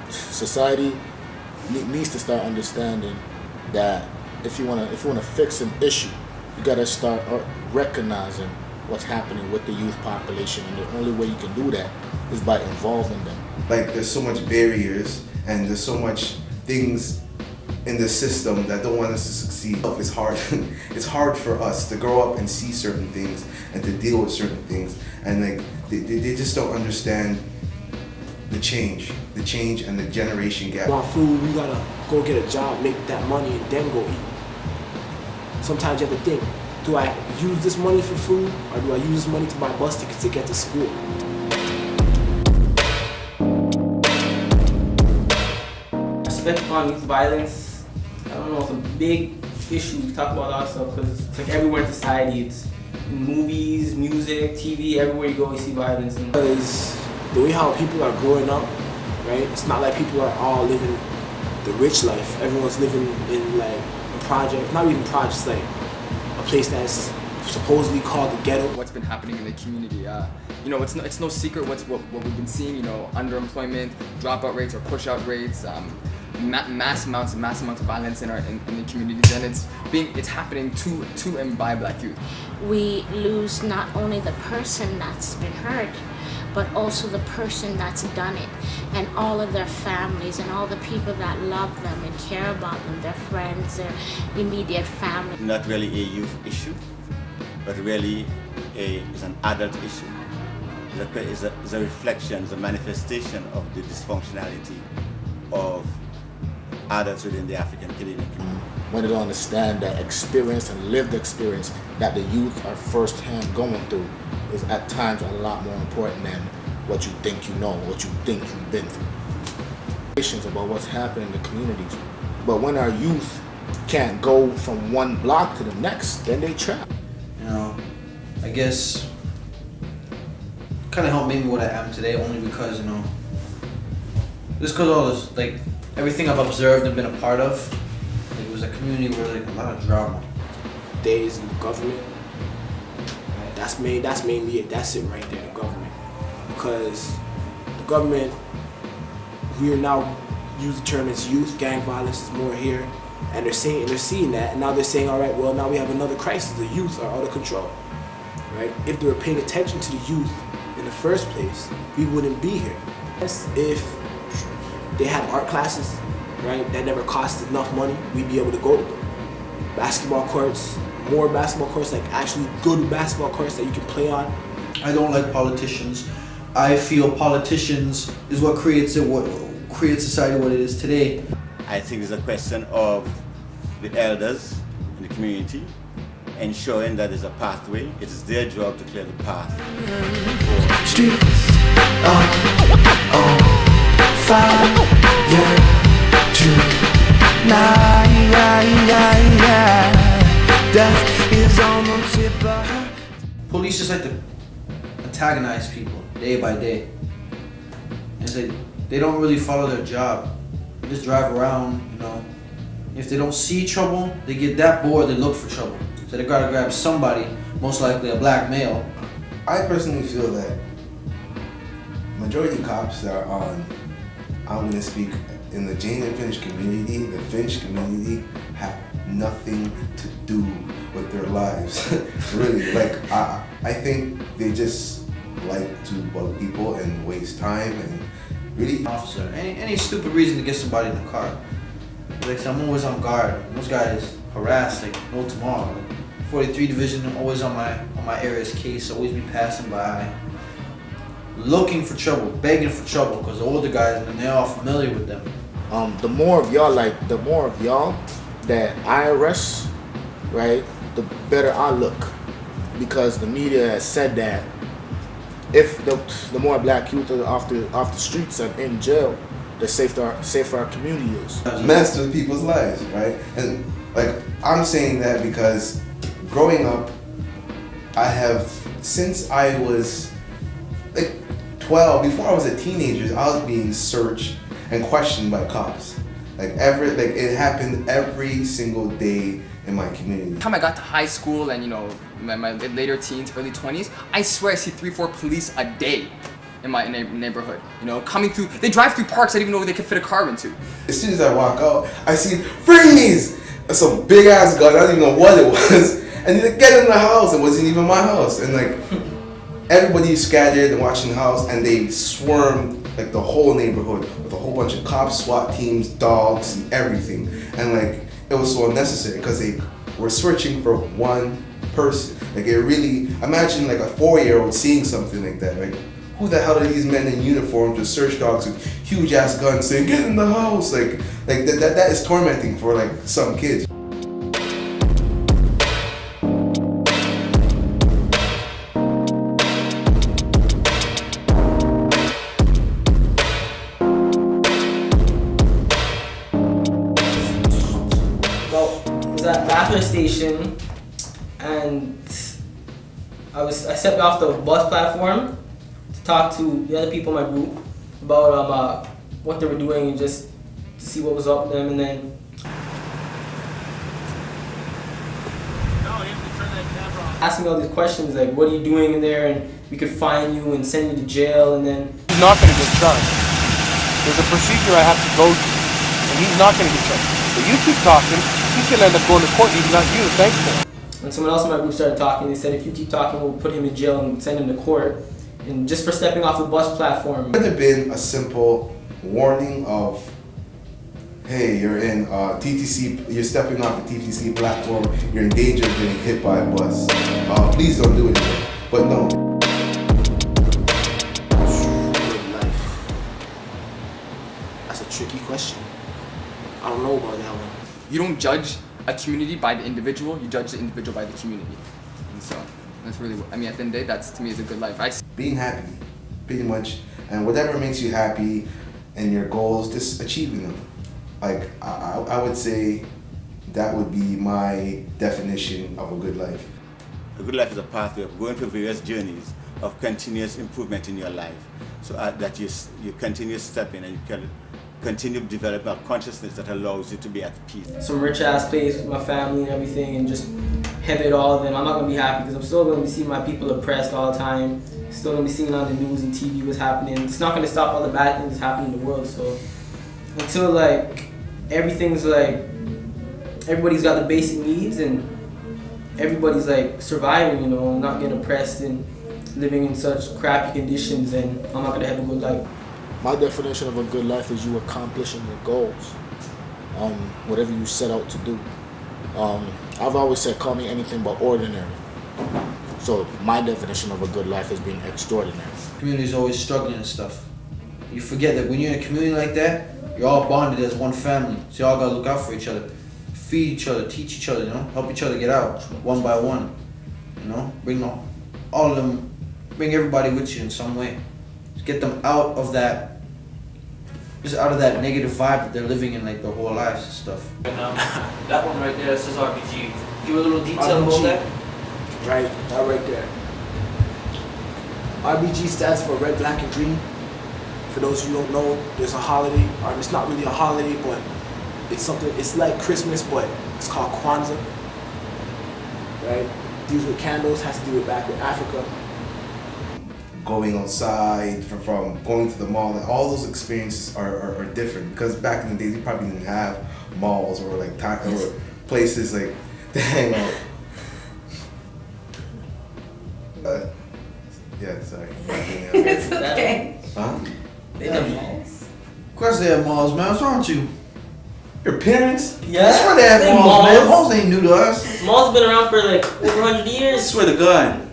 Society needs to start understanding that if you wanna fix an issue, you gotta start recognizing what's happening with the youth population, and the only way you can do that is by involving them. Like, there's so much barriers and there's so much things in the system that don't want us to succeed. It's hard. It's hard for us to grow up and see certain things and to deal with certain things, and like they just don't understand the change and the generation gap. Want food, we gotta go get a job, make that money, and then go eat. Sometimes you have to think, do I use this money for food, or do I use this money to buy bus tickets to get to school? Respect on youth violence, I don't know, it's a big issue. We talk about a lot of stuff because it's like everywhere in society. It's in movies, music, TV, everywhere you go you see violence. Because the way how people are growing up, right, it's not like people are all living the rich life. Everyone's living in like a project, not even projects, like a place that's supposedly called the ghetto. What's been happening in the community, you know, it's no secret what we've been seeing, you know, underemployment, dropout rates or push-out rates, mass amounts of violence in the communities, and it's happening to and by Black youth. We lose not only the person that's been hurt, but also the person that's done it, and all of their families and all the people that love them and care about them, their friends, their immediate family. Not really a youth issue, but really is an adult issue. It's a reflection, it's a manifestation of the dysfunctionality of adults within the African Canadian community. When they don't understand that experience and lived experience that the youth are firsthand going through is at times a lot more important than what you think you know, what you think you've been through. About what's happening in the communities. But when our youth can't go from one block to the next, then they trap. You know, I guess kind of helped make me what I am today, only because, you know, just because all this, like, everything I've observed and been a part of, like, it was a community where, like, a lot of drama. Days in the government, right? That's mainly it. That's it right there, the government. Because the government, we are now use the term as youth, gang violence is more here, and they're seeing that, and now they're saying, all right, well, now we have another crisis. The youth are out of control, right? If they were paying attention to the youth in the first place, we wouldn't be here. If they had art classes, right, that never cost enough money, we'd be able to go to them. Basketball courts, more basketball courts, like actually good basketball courts that you can play on. I don't like politicians. I feel politicians is what creates it, what creates society what it is today. I think it's a question of the elders in the community ensuring that there's a pathway. It is their job to clear the path. Streets fire tonight. Death is on the tip of her. Police just like to antagonize people day by day. And it's like they don't really follow their job. They just drive around, you know. If they don't see trouble, they get that bored, they look for trouble. So they gotta grab somebody, most likely a black male. I personally feel that majority of cops that are on, I'm gonna speak in the Jane and Finch community, the Finch community have nothing to do with their lives. Really, like I think they just like to bug people and waste time and really. Officer, any stupid reason to get somebody in the car. Like, I'm always on guard. Those guys harass like no tomorrow. Like, 43 Division, I'm always on my area's case. Always be passing by, looking for trouble, begging for trouble, because the older guys and they're all familiar with them. The more of y'all that I arrest, right, the better I look, because the media has said that if the more black youth are off the streets and in jail, the safer our community is. Mess with people's lives, right? And like, I'm saying that because growing up, I have, since I was like 12, before I was a teenager, I was being searched and questioned by cops. Like it happened every single day in my community. By the time I got to high school and, you know, my later teens, early 20s, I swear I see 3-4 police a day in my neighborhood. You know, coming through, they drive through parks I didn't even know they could fit a car into. As soon as I walk out, I see freeze! Some big ass gun, I don't even know what it was. And he's like, get in the house. It wasn't even my house. And like, everybody scattered and watching the house, and they swarmed like the whole neighborhood with a whole bunch of cops, SWAT teams, dogs, and everything. And like, it was so unnecessary because they were searching for one person. Like, it really, imagine like a 4-year-old seeing something like that. Like, who the hell are these men in uniforms with search dogs with huge ass guns saying, get in the house? Like that is tormenting for like some kids. At Bathurst Station, and I stepped off the bus platform to talk to the other people in my group about what they were doing and just to see what was up with them, and then asking me all these questions like, what are you doing in there, and we could fine you and send you to jail, and then he's not going to get charged. There's a procedure I have to go through, and he's not going to get charged. But you keep talking, he's going to end up going to court, he's not you to thank for. When someone else in my group started talking, they said, if you keep talking, we'll put him in jail and send him to court. And just for stepping off the bus platform. Could have been a simple warning of, hey, you're in TTC, you're stepping off the TTC platform, you're in danger of getting hit by a bus. Please don't do it again. But no. That's a tricky question. I don't know about that one. You don't judge a community by the individual, you judge the individual by the community. And so, that's really, I mean, at the end of the day, that's, to me, is a good life. Being happy, pretty much, and whatever makes you happy and your goals, just achieving them. Like, I would say that would be my definition of a good life. A good life is a pathway of going through various journeys of continuous improvement in your life, so that you continue stepping and you can continue developing a consciousness that allows you to be at peace. Some rich ass place with my family and everything, and just have it all, then I'm not gonna be happy because I'm still gonna be seeing my people oppressed all the time. Still gonna be seeing on the news and TV what's happening. It's not gonna stop all the bad things that's happening in the world. So until like everything's like everybody's got the basic needs and everybody's like surviving, you know, not getting oppressed and living in such crappy conditions, then I'm not gonna have a good life. My definition of a good life is you accomplishing your goals, whatever you set out to do. I've always said, call me anything but ordinary. So my definition of a good life is being extraordinary. Community's always struggling and stuff. You forget that when you're in a community like that, you're all bonded as one family. So you all gotta look out for each other, feed each other, teach each other, you know, help each other get out one by one. You know, bring all of them, bring everybody with you in some way. Get them out of that, just out of that negative vibe that they're living in like their whole lives and stuff. Right now, that one right there says RPG. Give a little detail about that. Right, that right there. RBG stands for Red, Black, and Green. For those who don't know, there's a holiday, or it's not really a holiday, but it's something, it's like Christmas, but it's called Kwanzaa. Right? Deals with candles, has to do with back with Africa. Going outside, from going to the mall, and all those experiences are different because back in the days you probably didn't have malls or like or places like to hang out. Yeah, sorry. It's okay. Huh? They have malls. Of course they have malls, man. What's wrong with you? Your parents? Yeah. That's why they have malls, man. Malls ain't new to us. Malls been around for like over 100 years. I swear to God.